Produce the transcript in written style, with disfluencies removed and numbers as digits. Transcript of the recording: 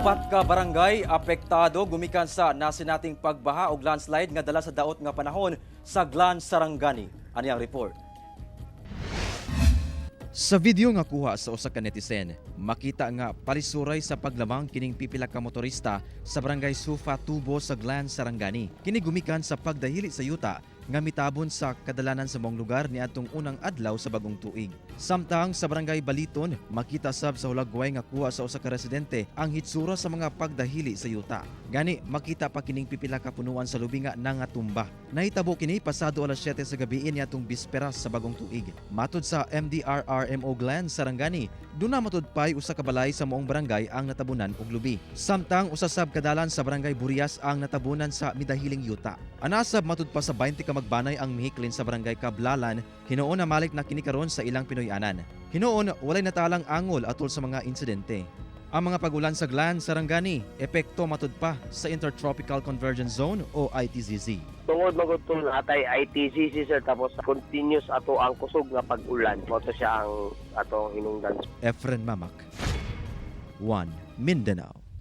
Upat ka barangay apektado gumikan sa nasinating pagbaha o landslide nga dala sa daot nga panahon sa Glan Sarangani. Ani ang report? Sa video nga kuha sa usa ka netizen, makita nga palisuray sa paglamang kining pipila ka motorista sa barangay Sufa Tubo sa Glan Sarangani. Kini gumikan sa pagdahili sa yuta nga mitabon sa kadalanan sa mong lugar niadtong unang adlaw sa bagong tuig. Samtang sa barangay Baliton, makita sab sa hulagway nga kuha sa usa ka residente ang hitsura sa mga pagdahili sa yuta. Gani makita pa kining pipila ka punuan sa lubi nga nangatumba. Nahitabo kini pasado alas 7 sa gabi niadtong bisperas sa bagong tuig. Matud sa MDRRMO Glan Sarangani, duna matud pay usa ka balay sa moong barangay ang natabunan og lubi. Samtang usa sab kadalan sa barangay Burias ang natabunan sa midahiling yuta. Anasab matud pa sa 20 ka magbanay ang mihiklin sa barangay Kablalan, hinuon na malik na kini karon sa ilang Pinoyanan. Hinuon walay natalang angol atol sa mga insidente. Ang mga pagulan sa Glan Sarangani, epekto matud pa sa Intertropical Convergence Zone o ITZZ. Tungod magutong atay ITCC sir, tapos continuous ato ang kusog nga pag-ulan. Moto siya ang atong hinungdan. Efren Mamak, 1 Mindanao.